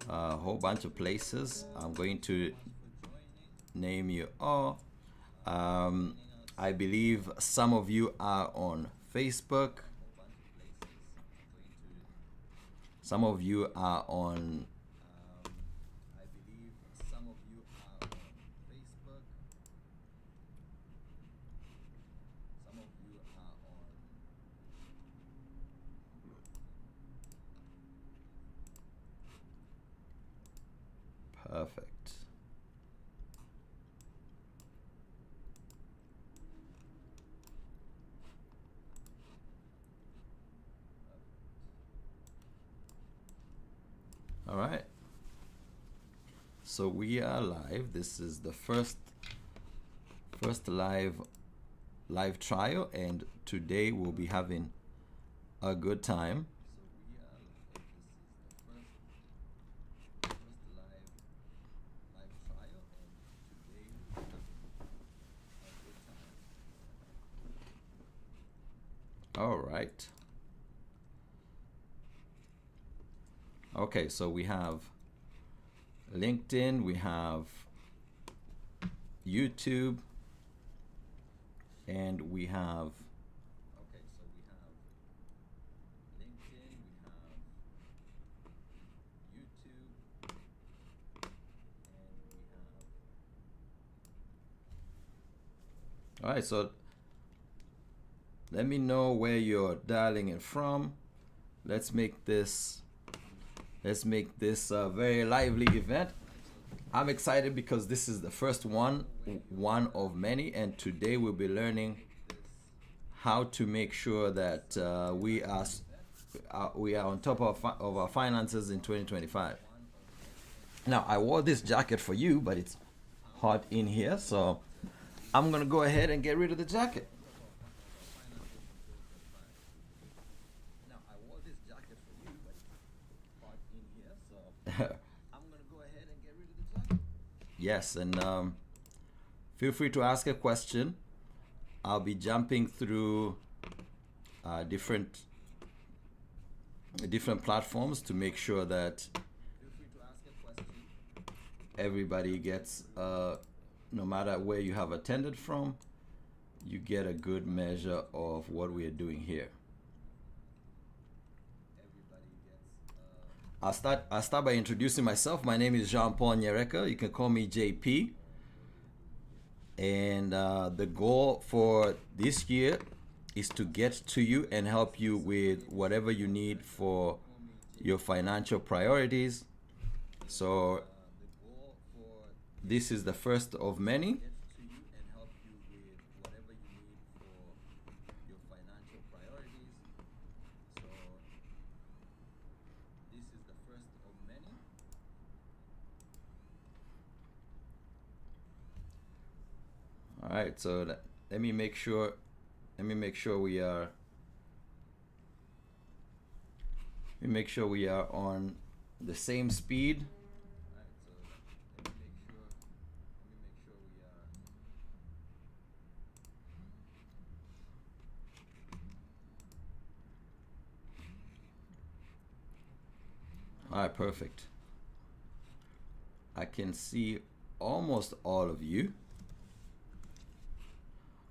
a whole bunch of places. I'm going to name you all. I believe some of you are on Facebook. Some of you are on perfect. All right. So we are live. This is the first live trial, and today we'll be having a good time. All right. Okay, so we have LinkedIn, we have YouTube, and we have all right, so let me know where you're dialing in from. Let's make this a very lively event. I'm excited because this is the first one of many, and today we'll be learning how to make sure that we are on top of our finances in 2025. Now, I wore this jacket for you, but it's hot in here, so I'm gonna go ahead and get rid of the jacket. Yes, and feel free to ask a question. I'll be jumping through different platforms to make sure that everybody gets, no matter where you have attended from, you get a good measure of what we are doing here. I'll start by introducing myself. My name is Jean-Paul Nyereka. You can call me JP. And the goal for this year is to get to you and help you with whatever you need for your financial priorities. So this is the first of many. All right, so let me make sure we are on the same speed. All right, perfect. I can see almost all of you,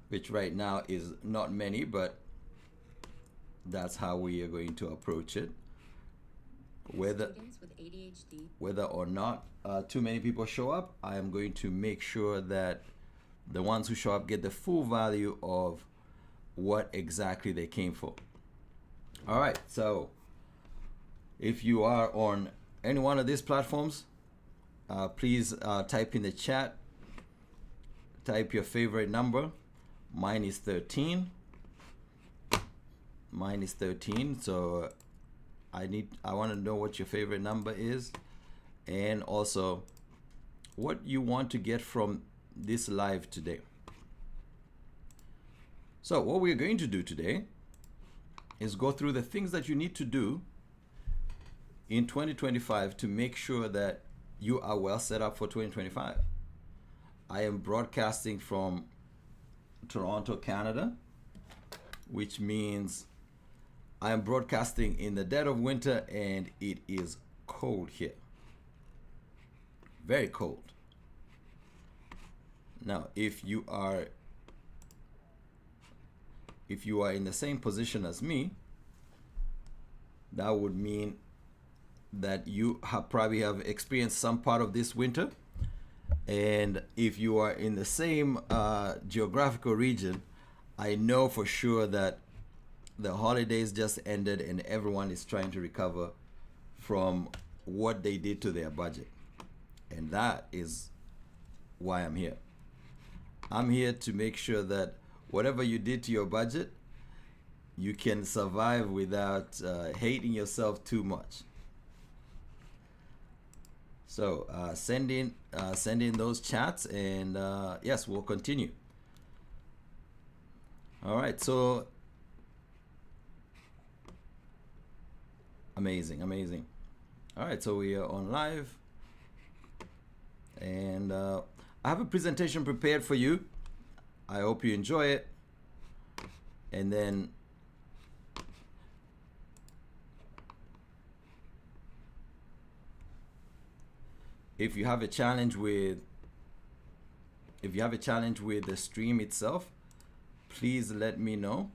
which right now is not many, but that's how we are going to approach it. Whether or not too many people show up, I am going to make sure that the ones who show up get the full value of what exactly they came for. All right, so if you are on any one of these platforms, please type in the chat, type your favorite number. Mine is 13. So I want to know what your favorite number is, and also what you want to get from this live today. So what we're going to do today is go through the things that you need to do in 2025 to make sure that you are well set up for 2025. I am broadcasting from Toronto, Canada, which means I am broadcasting in the dead of winter and it is cold here. very cold. Now, if you are in the same position as me, that would mean that you probably have experienced some part of this winter. And if you are in the same geographical region, I know for sure that the holidays just ended and everyone is trying to recover from what they did to their budget. And that is why I'm here. I'm here to make sure that whatever you did to your budget, you can survive without hating yourself too much. So send in those chats, and yes, we'll continue. All right, so amazing. All right, so we are on live, and I have a presentation prepared for you. I hope you enjoy it, and then if you have a challenge with the stream itself, please let me know.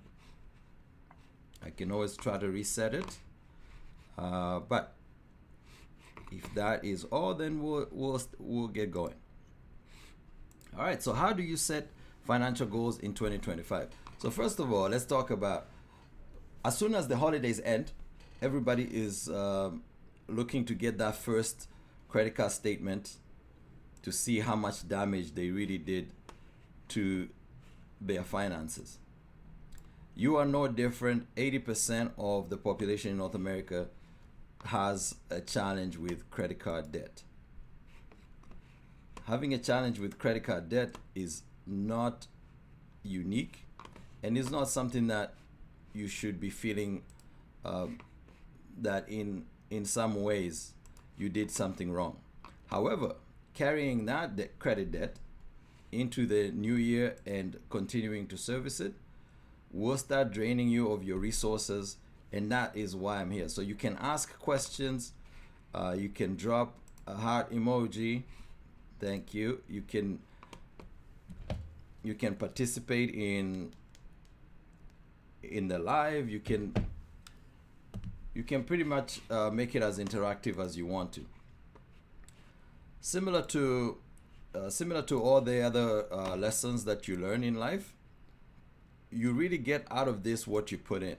I can always try to reset it, but if that is all, then we'll get going. All right, so how do you set financial goals in 2025? So first of all, let's talk about, as soon as the holidays end, everybody is looking to get that first credit card statement to see how much damage they really did to their finances. You are no different. 80% of the population in North America has a challenge with credit card debt. Having a challenge with credit card debt is not unique, and is not something that you should be feeling that in some ways you did something wrong. However, carrying that credit debt into the new year and continuing to service it will start draining you of your resources, and that is why I'm here. So you can ask questions, you can drop a heart emoji, thank you. You can participate in the live. You can pretty much make it as interactive as you want to. Similar to all the other lessons that you learn in life, you really get out of this what you put in.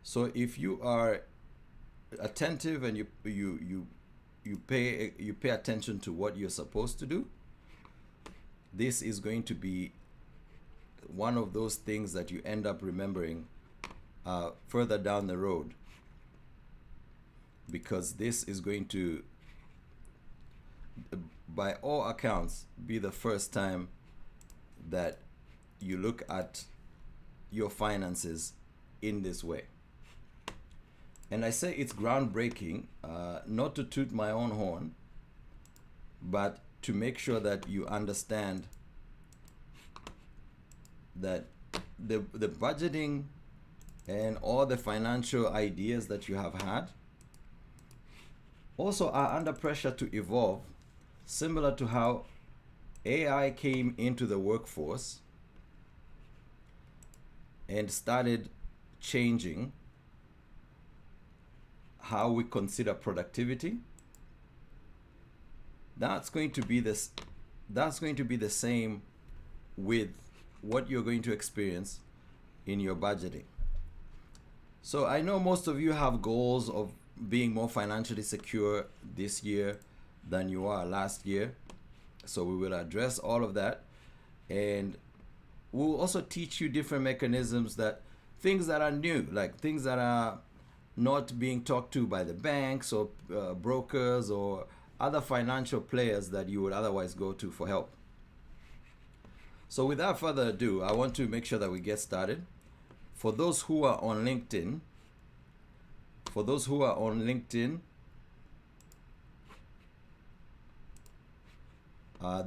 So if you are attentive and you pay attention to what you're supposed to do, this is going to be one of those things that you end up remembering further down the road, because this is going to, by all accounts, be the first time that you look at your finances in this way. And I say it's groundbreaking, not to toot my own horn, but to make sure that you understand that the budgeting and all the financial ideas that you have had also are under pressure to evolve, similar to how AI came into the workforce and started changing how we consider productivity. That's going to be the same with what you're going to experience in your budgeting. So I know most of you have goals of being more financially secure this year than you are last year. So we will address all of that, and we'll also teach you different mechanisms, that things that are new, like things that are not being talked to by the banks or brokers or other financial players that you would otherwise go to for help. So without further ado, I want to make sure that we get started. For those who are on LinkedIn,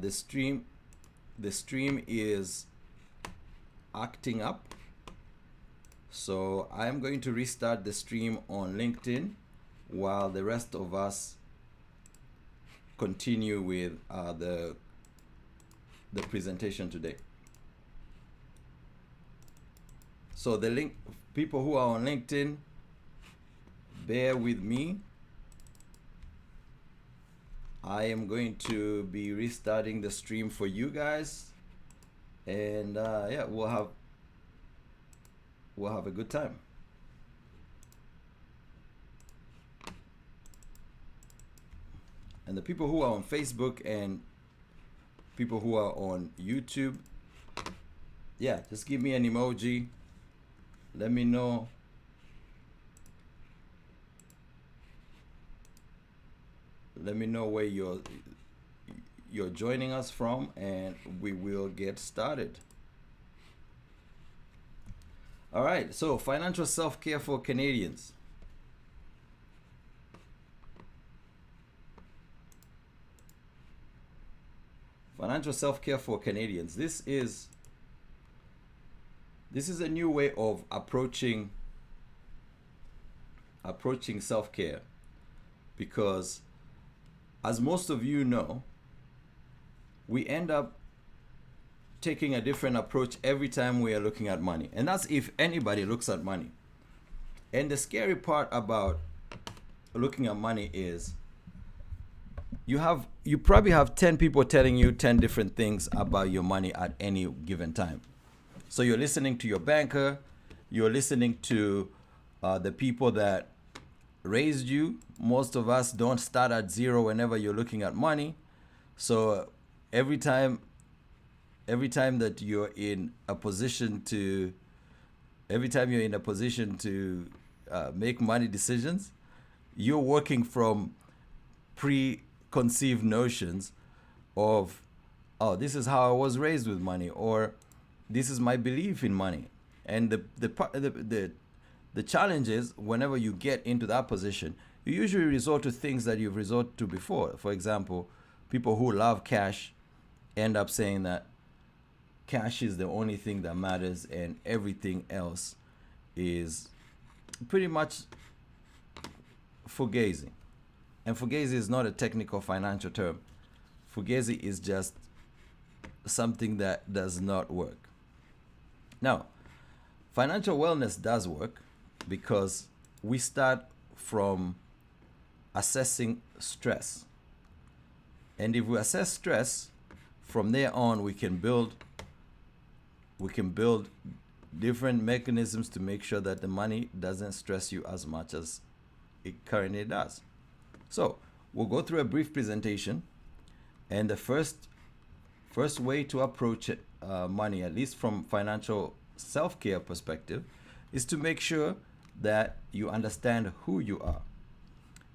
the stream is acting up. So I am going to restart the stream on LinkedIn while the rest of us continue with the presentation today. So the link, people who are on LinkedIn, bear with me. I am going to be restarting the stream for you guys, and yeah, we'll have a good time. And the people who are on Facebook and people who are on YouTube, yeah, just give me an emoji. Let me know. Let me know where you're joining us from, and we will get started. All right, so financial self-care for Canadians. Financial self-care for Canadians. This is a new way of approaching self-care, because as most of you know, we end up taking a different approach every time we are looking at money. And that's if anybody looks at money. And the scary part about looking at money is you probably have 10 people telling you 10 different things about your money at any given time. So you're listening to your banker, you're listening to the people that raised you. Most of us don't start at zero whenever you're looking at money. So every time that you're in a position to make money decisions, you're working from preconceived notions of, oh, this is how I was raised with money, or this is my belief in money. And the challenge is, whenever you get into that position, you usually resort to things that you've resorted to before. For example, people who love cash end up saying that cash is the only thing that matters and everything else is pretty much fugazi. And fugazi is not a technical financial term. Fugazi is just something that does not work. Now, financial wellness does work, because we start from assessing stress. And if we assess stress, from there on we can build different mechanisms to make sure that the money doesn't stress you as much as it currently does. So we'll go through a brief presentation, and the first way to approach it, money, at least from financial self-care perspective, is to make sure that you understand who you are.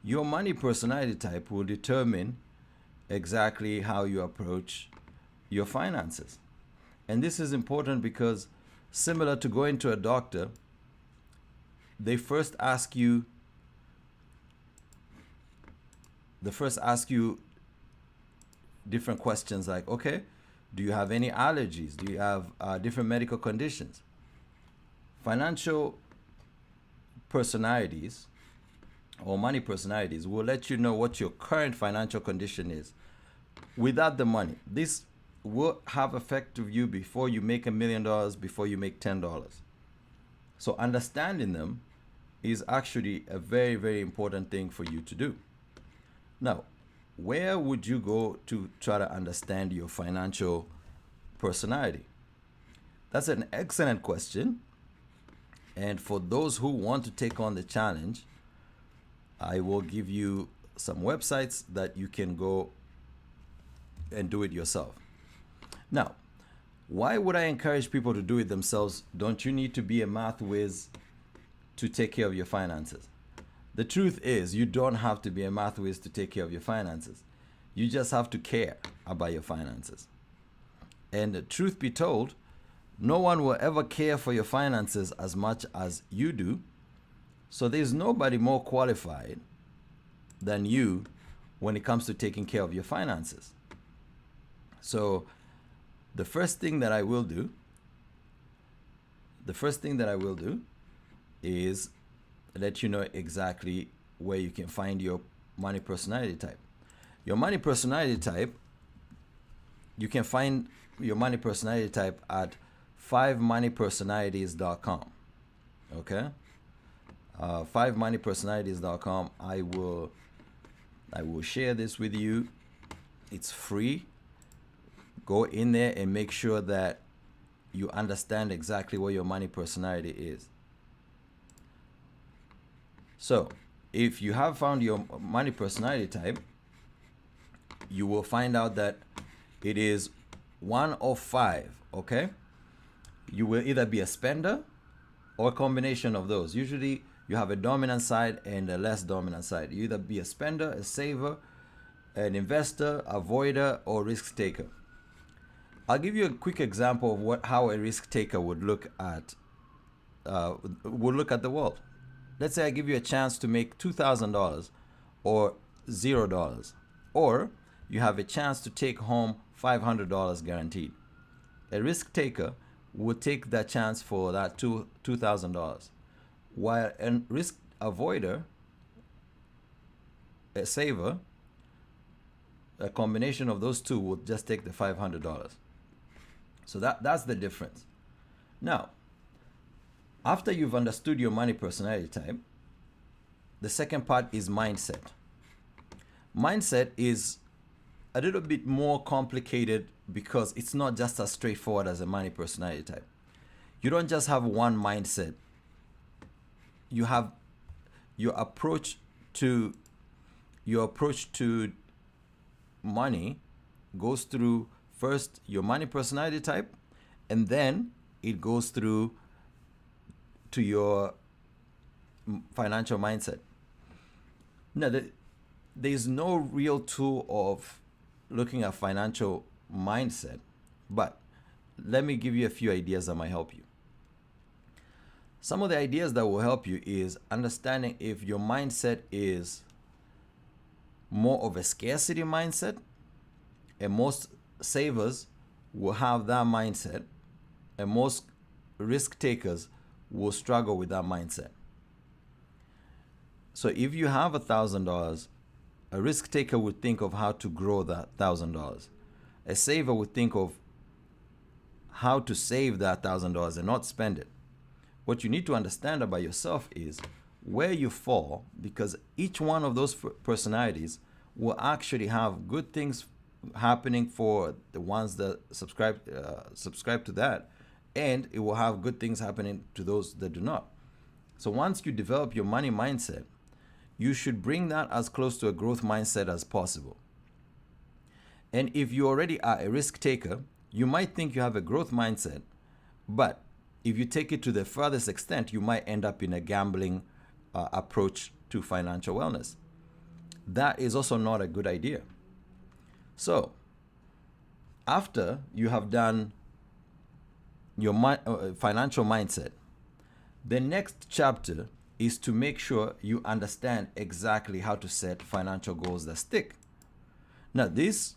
Your money personality type will determine exactly how you approach your finances. And this is important because, similar to going to a doctor, they first ask you different questions like, okay, do you have any allergies? Do you have different medical conditions? Financial personalities or money personalities will let you know what your current financial condition is without the money. This will have effect of you before you make $1 million, before you make $10. So understanding them is actually a very, very important thing for you to do. Now, where would you go to try to understand your financial personality? That's an excellent question. And for those who want to take on the challenge, I will give you some websites that you can go and do it yourself. Now, why would I encourage people to do it themselves? Don't you need to be a math whiz to take care of your finances? The truth is, you don't have to be a math whiz to take care of your finances. You just have to care about your finances. And the truth be told, no one will ever care for your finances as much as you do. So there's nobody more qualified than you when it comes to taking care of your finances. So the first thing that I will do is let you know exactly where you can find your money personality type. Your money personality type, you can find your money personality type at 5moneypersonalities.com. Okay? 5moneypersonalities.com. I will share this with you. It's free. Go in there and make sure that you understand exactly what your money personality is. So, if you have found your money personality type, you will find out that it is one of 5, okay? You will either be a spender or a combination of those. Usually you have a dominant side and a less dominant side. You either be a spender, a saver, an investor, avoider, or risk taker. I'll give you a quick example of how a risk taker would look at the world. Let's say I give you a chance to make $2,000 or $0, or you have a chance to take home $500 guaranteed. A risk taker would take that chance for that $2,000, while a risk avoider, a saver, a combination of those two would just take the $500. So that's the difference. Now, after you've understood your money personality type, the second part is mindset. Mindset is a little bit more complicated because it's not just as straightforward as a money personality type. You don't just have one mindset. You have your approach to money goes through first your money personality type, and then it goes through to your financial mindset. Now, there's no real tool of looking at financial mindset, but let me give you a few ideas that might help you. Some of the ideas that will help you is understanding if your mindset is more of a scarcity mindset, and most savers will have that mindset, and most risk takers will struggle with that mindset. So if you have $1,000, a risk taker would think of how to grow that $1,000. A saver would think of how to save that $1,000 and not spend it. What you need to understand about yourself is where you fall, because each one of those personalities will actually have good things happening for the ones that subscribe to that, and it will have good things happening to those that do not. So once you develop your money mindset, you should bring that as close to a growth mindset as possible. And if you already are a risk taker, you might think you have a growth mindset, but if you take it to the furthest extent, you might end up in a gambling approach to financial wellness. That is also not a good idea. So, after you have done your financial mindset, the next chapter is to make sure you understand exactly how to set financial goals that stick. Now, this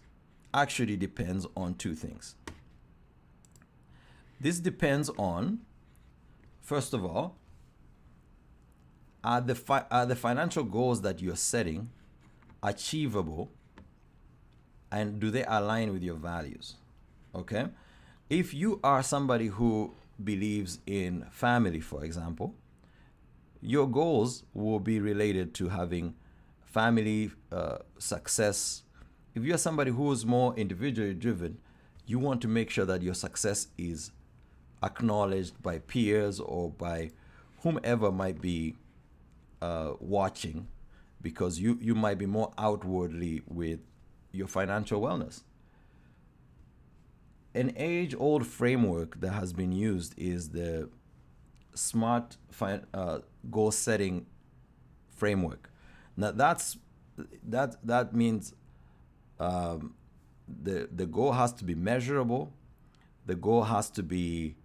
actually depends on two things. This depends on, first of all, are the financial goals that you're setting achievable, and do they align with your values? Okay? If you are somebody who believes in family, for example, your goals will be related to having family success. If you're somebody who is more individually driven, you want to make sure that your success is acknowledged by peers or by whomever might be watching, because you might be more outwardly with your financial wellness. An age-old framework that has been used is the SMART goal setting framework. Now that means the goal has to be measurable, the goal has to be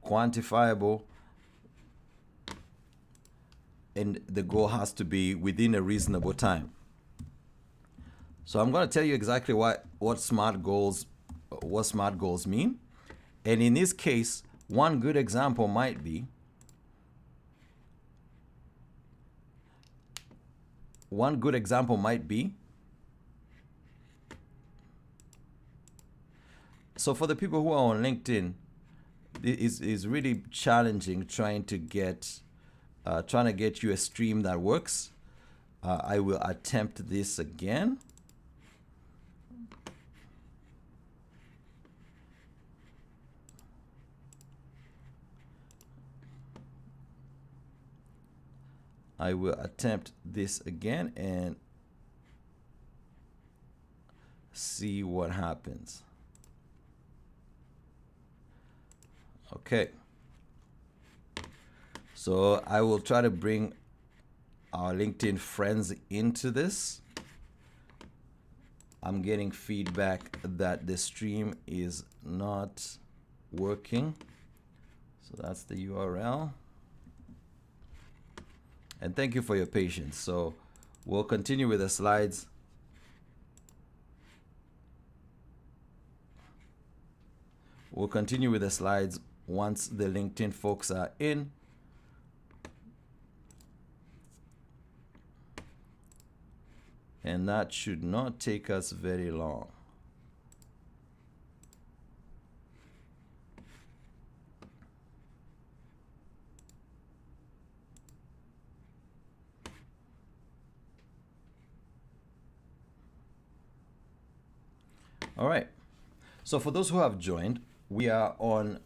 quantifiable, and the goal has to be within a reasonable time. So I'm going to tell you exactly what SMART goals mean. And in this case, one good example might be So for the people who are on LinkedIn, it is really challenging trying to get you a stream that works. I will attempt this again. I will attempt this again and see what happens. Okay. So I will try to bring our LinkedIn friends into this. I'm getting feedback that the stream is not working. So that's the URL. And thank you for your patience. So we'll continue with the slides. We'll continue with the slides once the LinkedIn folks are in. And that should not take us very long. All right. So for those who have joined, we are on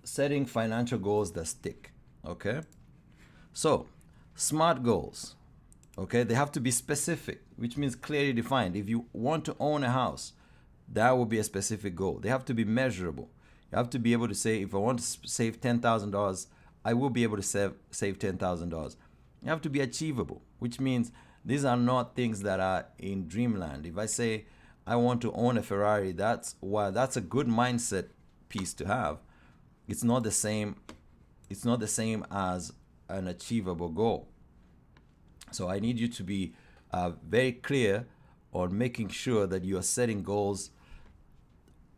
setting financial goals that stick. Okay. So SMART goals. Okay. They have to be specific, which means clearly defined. If you want to own a house, that will be a specific goal. They have to be measurable. You have to be able to say, if I want to save $10,000, I will be able to save $10,000. You have to be achievable, which means these are not things that are in dreamland. If I say I want to own a Ferrari, that's a good mindset piece to have. It's not the same. It's not the same as an achievable goal. So I need you to be very clear on making sure that you are setting goals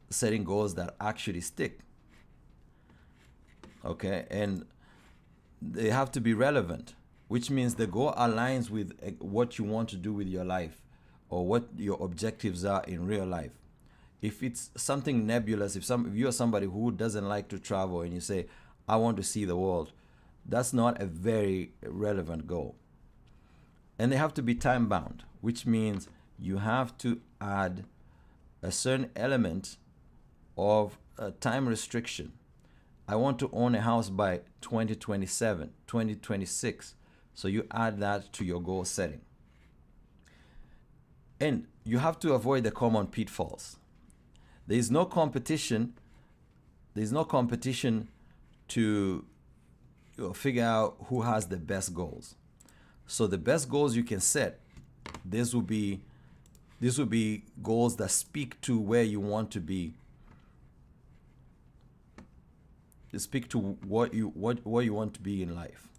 that actually stick. Okay, and they have to be relevant, which means the goal aligns with what you want to do with your life or what your objectives are in real life. If it's something nebulous, if you're somebody who doesn't like to travel and you say, I want to see the world, that's not a very relevant goal. And they have to be time bound, which means you have to add a certain element of a time restriction. I want to own a house by 2027, 2026. So you add that to your goal setting. And you have to avoid the common pitfalls. There is no competition. There's no competition to figure out who has the best goals. So the best goals you can set, this will be goals that speak to where you want to be. They speak to what you want to be in life.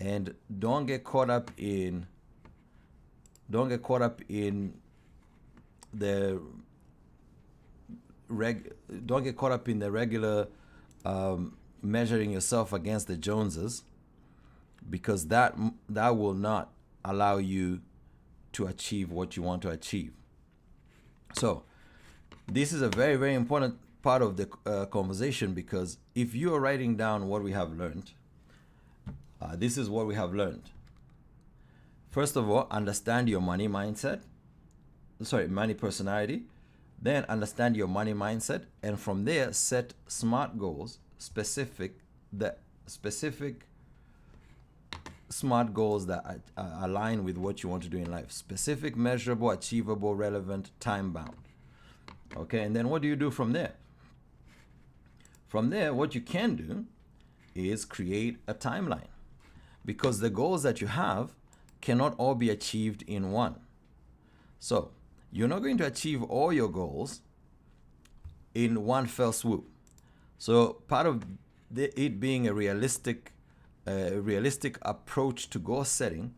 And don't get caught up in the regular measuring yourself against the Joneses, because that will not allow you to achieve what you want to achieve. So this is a very, very important part of the conversation, because if you are writing down what we have learned, this is what we have learned. First of all, understand your money personality. Then understand your money mindset, and from there set SMART goals, specific SMART goals that align with what you want to do in life. Specific, measurable, achievable, relevant, time bound. Okay, and then what do you do from there? From there, what you can do is create a timeline, because the goals that you have cannot all be achieved in one. So you're not going to achieve all your goals in one fell swoop. So part of it being a realistic approach to goal setting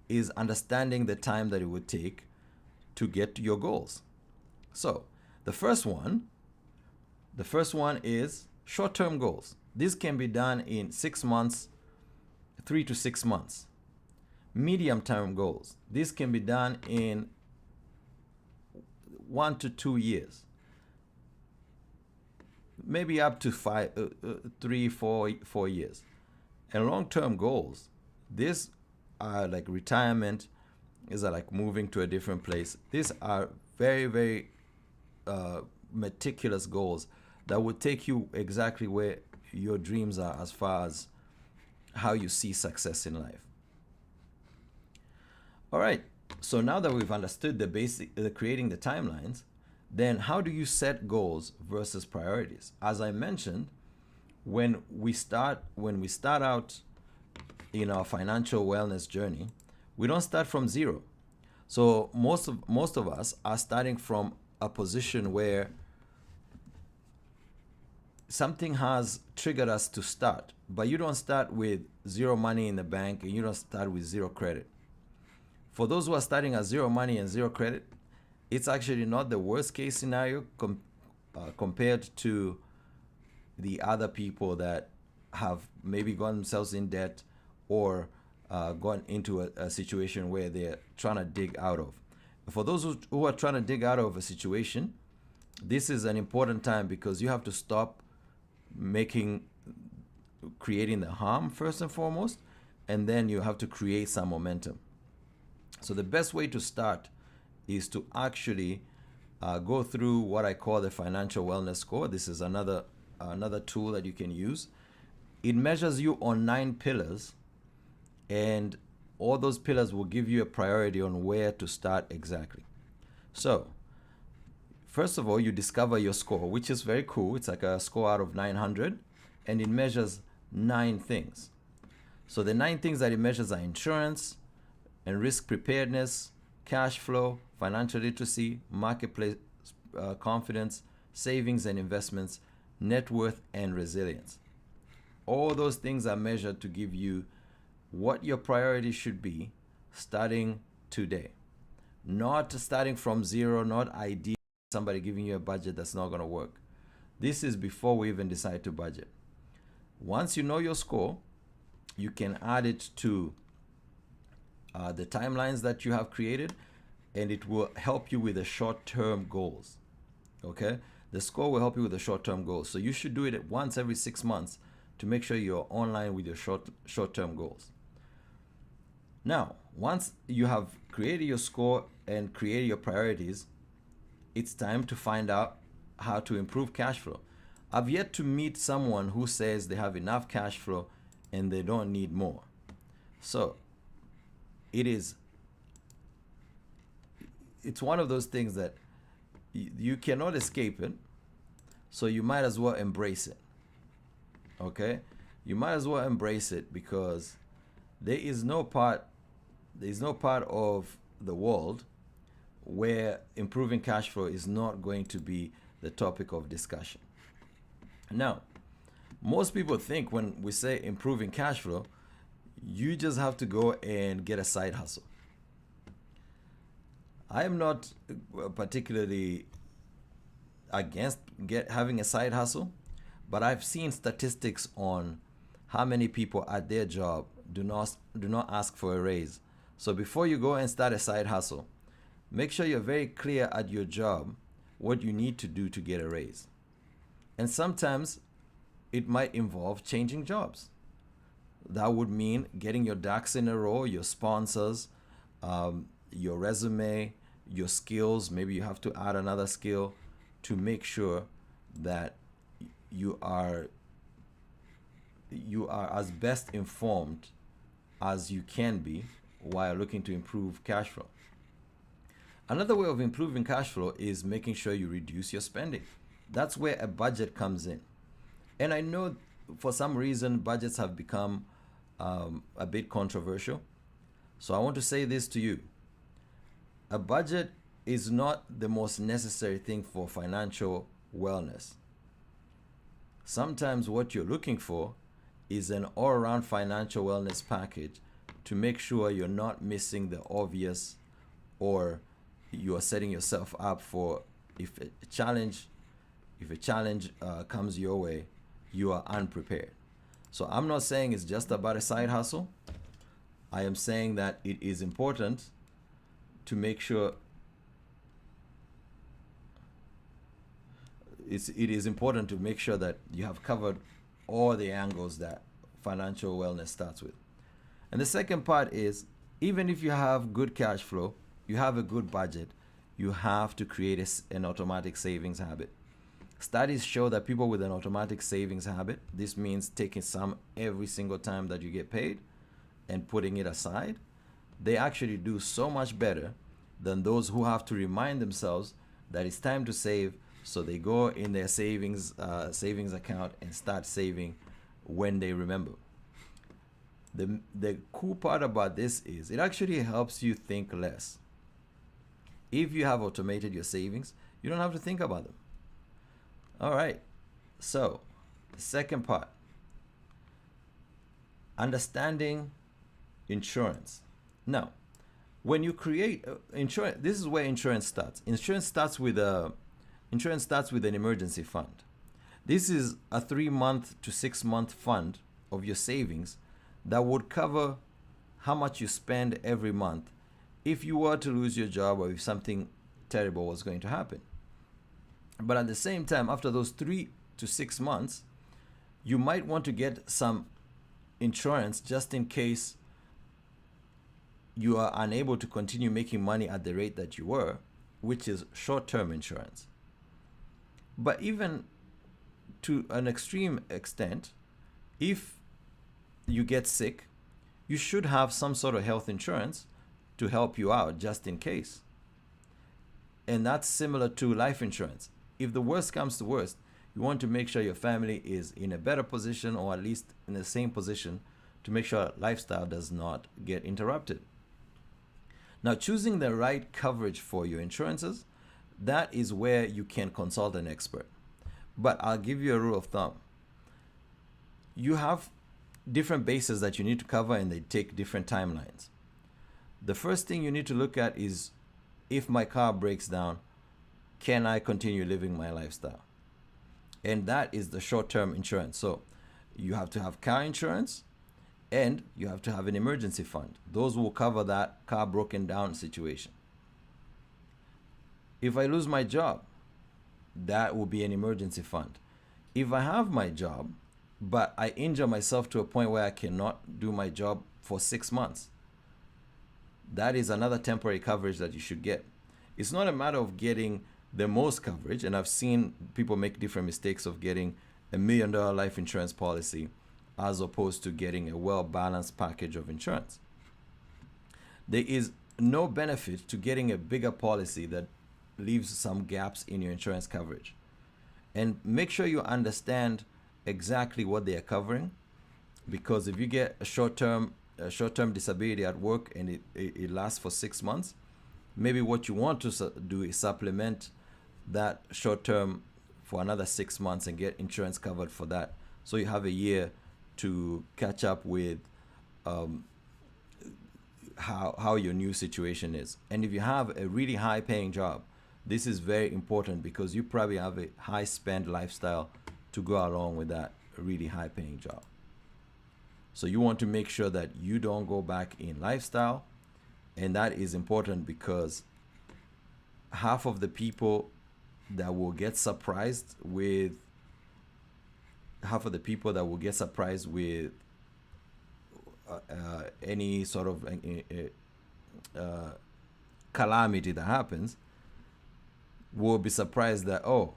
is understanding the time that it would take to get to your goals. So the first one is short-term goals. This can be done in 6 months, 3 to 6 months. Medium-term goals. This can be done in 1 to 2 years. maybe up to 4 years. And long-term goals, these are like retirement, these are like moving to a different place. These are very, very meticulous goals that would take you exactly where your dreams are as far as how you see success in life. All right, so now that we've understood the creating the timelines, then how do you set goals versus priorities? As I mentioned, when we start out in our financial wellness journey, we don't start from zero. So most of us are starting from a position where something has triggered us to start, but you don't start with zero money in the bank and you don't start with zero credit. For those who are starting at zero money and zero credit, it's actually not the worst case scenario compared to the other people that have maybe gotten themselves in debt or gone into a situation where they're trying to dig out of. For those who are trying to dig out of a situation, this is an important time because you have to stop creating the harm first and foremost, and then you have to create some momentum. So the best way to start is to actually go through what I call the financial wellness score. This is another tool that you can use. It measures you on 9 pillars, and all those pillars will give you a priority on where to start exactly. So first of all, you discover your score, which is very cool. It's like a score out of 900, and it measures 9 things. So the 9 things that it measures are insurance and risk preparedness, cash flow, financial literacy, marketplace confidence, savings and investments, net worth, and resilience. All those things are measured to give you what your priorities should be starting today. Not starting from zero, not ideal, somebody giving you a budget that's not going to work. This is before we even decide to budget. Once you know your score, you can add it to the timelines that you have created, and it will help you with the short-term goals. Okay, the score will help you with the short-term goals. So you should do it once every 6 months to make sure you're online with your short-term goals. Now, once you have created your score and created your priorities, it's time to find out how to improve cash flow. I've yet to meet someone who says they have enough cash flow and they don't need more. So it's one of those things that you cannot escape it, so you might as well embrace it. Okay, you might as well embrace it because there is no part of the world where improving cash flow is not going to be the topic of discussion. Now, most people think when we say improving cash flow, you just have to go and get a side hustle. I am not particularly against having a side hustle, but I've seen statistics on how many people at their job do not ask for a raise. So before you go and start a side hustle, make sure you're very clear at your job what you need to do to get a raise. And sometimes it might involve changing jobs. That would mean getting your ducks in a row, your sponsors, your resume, your skills. Maybe you have to add another skill to make sure that you are as best informed as you can be while looking to improve cash flow. Another way of improving cash flow is making sure you reduce your spending. That's where a budget comes in. And I know for some reason budgets have become a bit controversial. So I want to say this to you. A budget is not the most necessary thing for financial wellness. Sometimes what you're looking for is an all-around financial wellness package to make sure you're not missing the obvious, or you are setting yourself up for if a challenge comes your way, you are unprepared. So I'm not saying it's just about a side hustle. I am saying that it is important to make sure it is important to make sure that you have covered all the angles that financial wellness starts with. And the second part is, even if you have good cash flow, you have a good budget, you have to create an automatic savings habit. Studies show that people with an automatic savings habit, this means taking some every single time that you get paid and putting it aside, they actually do so much better than those who have to remind themselves that it's time to save. So they go in their savings account and start saving when they remember. The cool part about this is it actually helps you think less. If you have automated your savings, you don't have to think about them. All right. So the second part, understanding insurance. Now, when you create insurance, this is where insurance starts. Insurance starts with an emergency fund. This is a 3-month to 6-month fund of your savings that would cover how much you spend every month if you were to lose your job or if something terrible was going to happen. But at the same time, after those 3 to 6 months, you might want to get some insurance just in case you are unable to continue making money at the rate that you were, which is short-term insurance. But even to an extreme extent, if you get sick, you should have some sort of health insurance to help you out just in case. And that's similar to life insurance. If the worst comes to worst, you want to make sure your family is in a better position, or at least in the same position, to make sure lifestyle does not get interrupted. Now, choosing the right coverage for your insurances, that is where you can consult an expert. But I'll give you a rule of thumb. You have different bases that you need to cover, and they take different timelines. The first thing you need to look at is, if my car breaks down, can I continue living my lifestyle? And that is the short-term insurance. So you have to have car insurance, and you have to have an emergency fund. Those will cover that car broken down situation. If I lose my job, that will be an emergency fund. If I have my job, but I injure myself to a point where I cannot do my job for 6 months, that is another temporary coverage that you should get. It's not a matter of getting the most coverage, and I've seen people make different mistakes of getting $1 million life insurance policy as opposed to getting a well-balanced package of insurance. There is no benefit to getting a bigger policy that leaves some gaps in your insurance coverage. And make sure you understand exactly what they are covering, because if you get a short-term disability at work and it lasts for 6 months, maybe what you want to do is supplement that short-term for another 6 months and get insurance covered for that, so you have a year to catch up with how your new situation is. And if you have a really high-paying job, this is very important, because you probably have a high-spend lifestyle to go along with that really high-paying job. So you want to make sure that you don't go back in lifestyle, and that is important, because half of the people that will get surprised with any sort of calamity that happens will be surprised that, oh,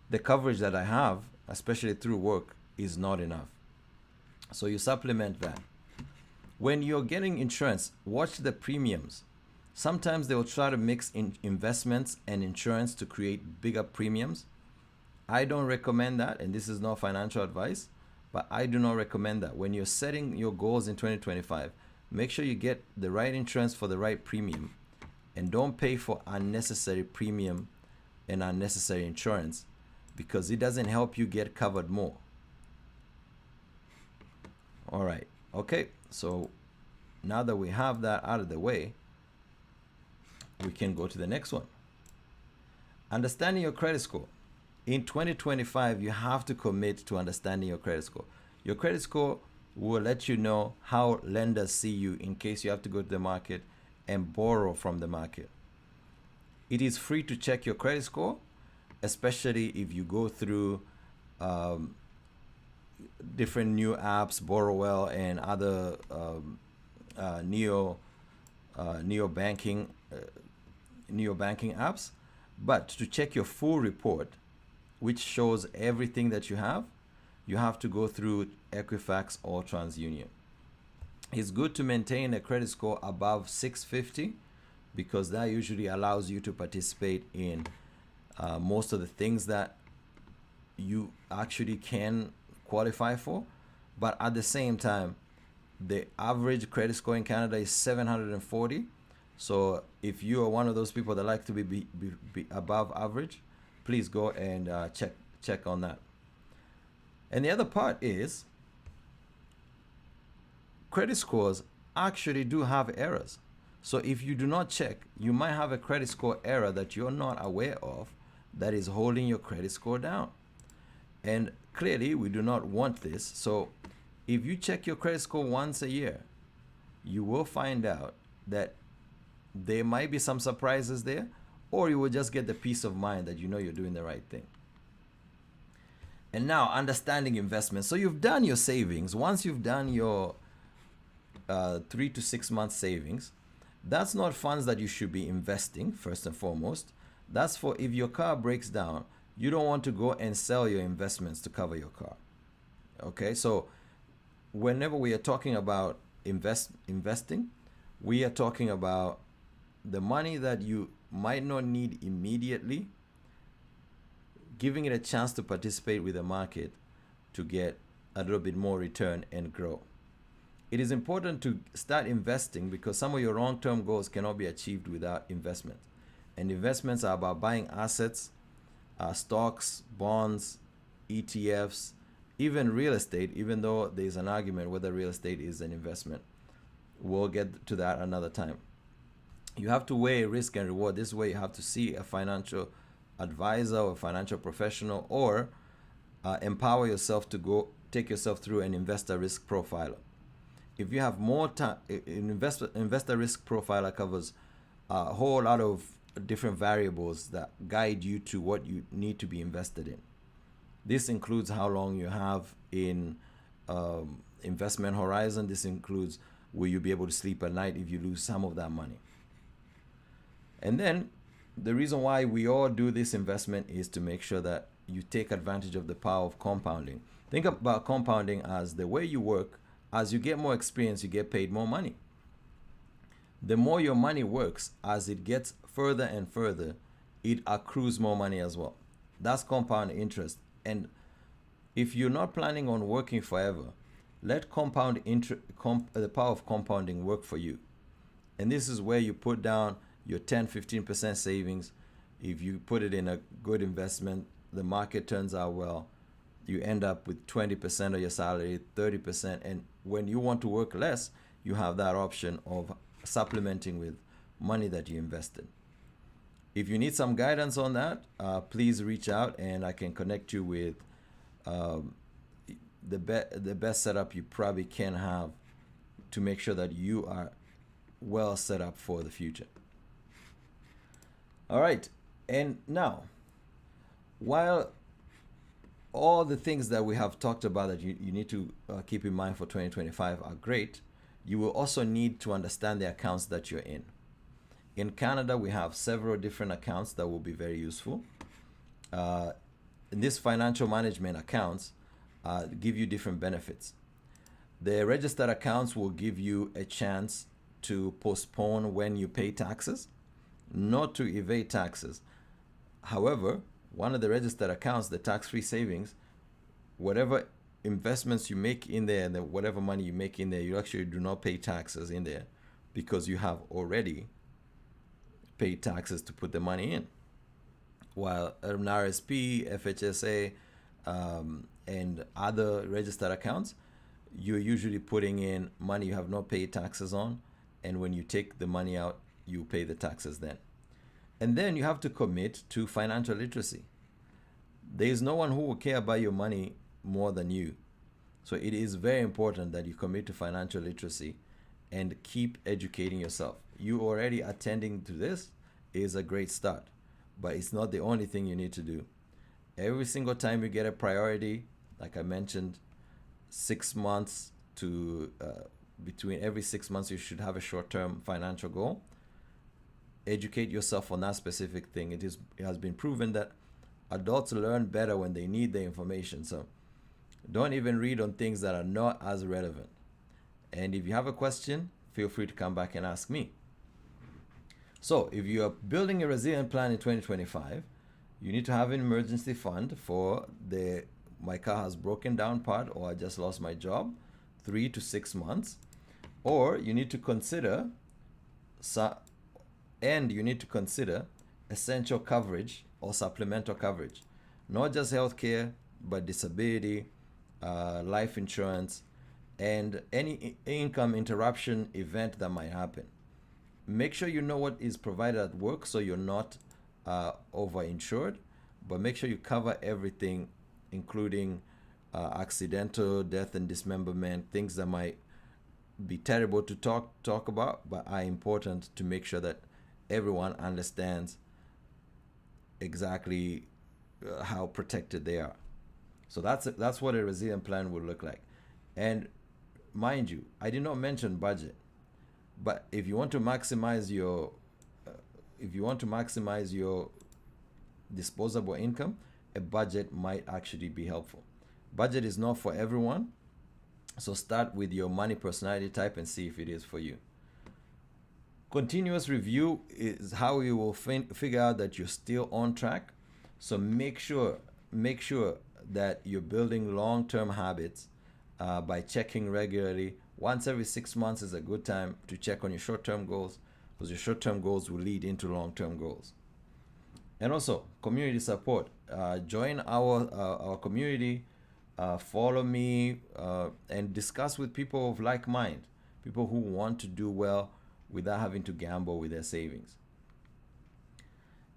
the coverage that I have, especially through work, is not enough. So you supplement that. When you're getting insurance, watch the premiums. Sometimes they will try to mix in investments and insurance to create bigger premiums. I don't recommend that, and this is not financial advice, but I do not recommend that. When you're setting your goals in 2025, make sure you get the right insurance for the right premium, and don't pay for unnecessary premium and unnecessary insurance, because it doesn't help you get covered more. All right. Okay. So now that we have that out of the way, we can go to the next one. Understanding your credit score. In 2025, you have to commit to understanding your credit score. Your credit score will let you know how lenders see you in case you have to go to the market and borrow from the market. It is free to check your credit score. especially if you go through different new apps, Borrowell and other neo banking apps. But to check your full report, which shows everything that you have to go through Equifax or TransUnion. It's good to maintain a credit score above 650 because that usually allows you to participate in most of the things that you actually can qualify for. But at the same time, the average credit score in Canada is 740. So if you are one of those people that like to be above average, please go and check on that. And the other part is credit scores actually do have errors. So if you do not check, you might have a credit score error that you're not aware of that is holding your credit score down. And clearly we do not want this. So if you check your credit score once a year, you will find out that there might be some surprises there, or you will just get the peace of mind that you know you're doing the right thing. And now understanding investments. So you've done your savings. Once you've done your 3 to 6 month savings, that's not funds that you should be investing first and foremost. That's for if your car breaks down, you don't want to go and sell your investments to cover your car. Okay, so whenever we are talking about investing, we are talking about the money that you might not need immediately, giving it a chance to participate with the market to get a little bit more return and grow. It is important to start investing because some of your long-term goals cannot be achieved without investment. And investments are about buying assets, stocks, bonds, ETFs, even real estate, even though there's an argument whether real estate is an investment. We'll get to that another time. You have to weigh risk and reward. This way you have to see a financial advisor or financial professional, or empower yourself to go take yourself through an investor risk profiler. If you have more time, investor risk profiler covers a whole lot of different variables that guide you to what you need to be invested in. This includes how long you have in investment horizon. This includes will you be able to sleep at night if you lose some of that money. And then the reason why we all do this investment is to make sure that you take advantage of the power of compounding. Think about compounding as the way you work. As you get more experience, you get paid more money. The more your money works, as it gets further and further, it accrues more money as well. That's compound interest. And if you're not planning on working forever, let the power of compounding work for you. And this is where you put down your 10-15% savings. If you put it in a good investment, the market turns out well, you end up with 20% of your salary, 30%. And when you want to work less, you have that option of supplementing with money that you invested. If you need some guidance on that, please reach out and I can connect you with the best setup you probably can have to make sure that you are well set up for the future. All right, and now, while all the things that we have talked about that you need to keep in mind for 2025 are great, you will also need to understand the accounts that you're in. In Canada, we have several different accounts that will be very useful. In these financial management accounts give you different benefits. The registered accounts will give you a chance to postpone when you pay taxes, not to evade taxes. However, one of the registered accounts, the tax-free savings, whatever investments you make in there and whatever money you make in there, you actually do not pay taxes in there because you have already paid taxes to put the money in. While an RSP, FHSA, and other registered accounts, you're usually putting in money you have not paid taxes on, and when you take the money out, you pay the taxes then. And then you have to commit to financial literacy. There is no one who will care about your money more than you. So it is very important that you commit to financial literacy and keep educating yourself. You already attending to this is a great start. but it's not the only thing you need to do. Every single time you get a priority, like I mentioned, 6 months to between every 6 months, you should have a short-term financial goal. Educate yourself on that specific thing. It has been proven that adults learn better when they need the information. So don't even read on things that are not as relevant. And if you have a question, feel free to come back and ask me. So if you are building a resilient plan in 2025, you need to have an emergency fund for the my car has broken down part, or I just lost my job, 3 to 6 months. Or you need to consider essential coverage or supplemental coverage, not just healthcare, but disability, life insurance, and any income interruption event that might happen. Make sure you know what is provided at work so you're not overinsured, but make sure you cover everything, including accidental death and dismemberment, things that might be terrible to talk about, but are important to make sure that everyone understands exactly how protected they are. So that's what a resilient plan would look like. And mind you, I did not mention budget, but if you want to maximize your disposable income, a budget might actually be helpful. Budget is not for everyone, so start with your money personality type and see if it is for you. Continuous review is how you will figure out that you're still on track. So make sure that you're building long-term habits by checking regularly. Once every 6 months is a good time to check on your short-term goals, because your short-term goals will lead into long-term goals. And also community support. Join our community, follow me, and discuss with people of like mind, people who want to do well without having to gamble with their savings.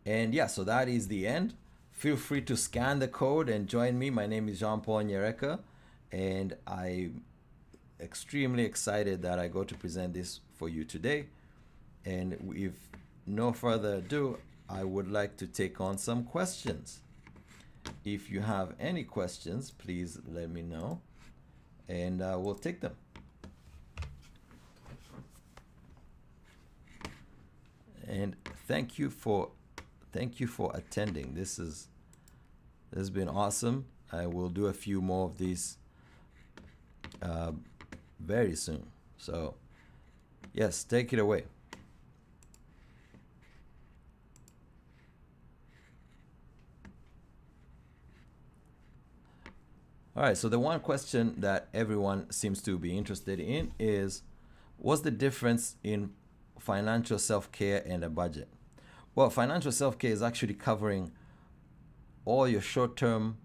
And yeah, so that is the end. Feel free to scan the code and join me. My name is Jean-Paul Nyereka, and I'm extremely excited that I got to present this for you today. And with no further ado, I would like to take on some questions. If you have any questions, please let me know, and we'll take them. And thank you for attending. This has been awesome. I will do a few more of these very soon. So yes, take it away. All right, so the one question that everyone seems to be interested in is, what's the difference in financial self-care and a budget? Well, financial self-care is actually covering all your short-term,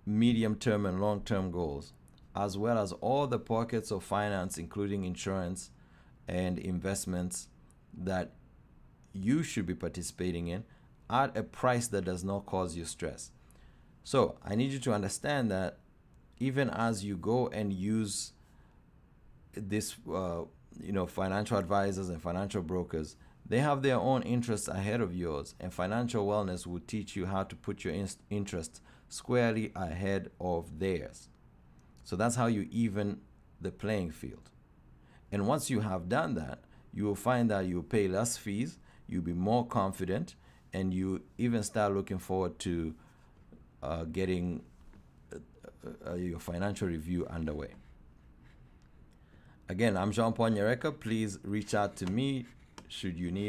medium-term, and long-term goals, as well as all the pockets of finance, including insurance and investments that you should be participating in at a price that does not cause you stress. So I need you to understand that even as you go and use this, financial advisors and financial brokers, they have their own interests ahead of yours, and financial wellness will teach you how to put your interests squarely ahead of theirs. So that's how you even the playing field. And once you have done that, you will find that you'll pay less fees, you'll be more confident, and you even start looking forward to getting your financial review underway. Again, I'm Jean-Paul Nyereka. Please reach out to me should you need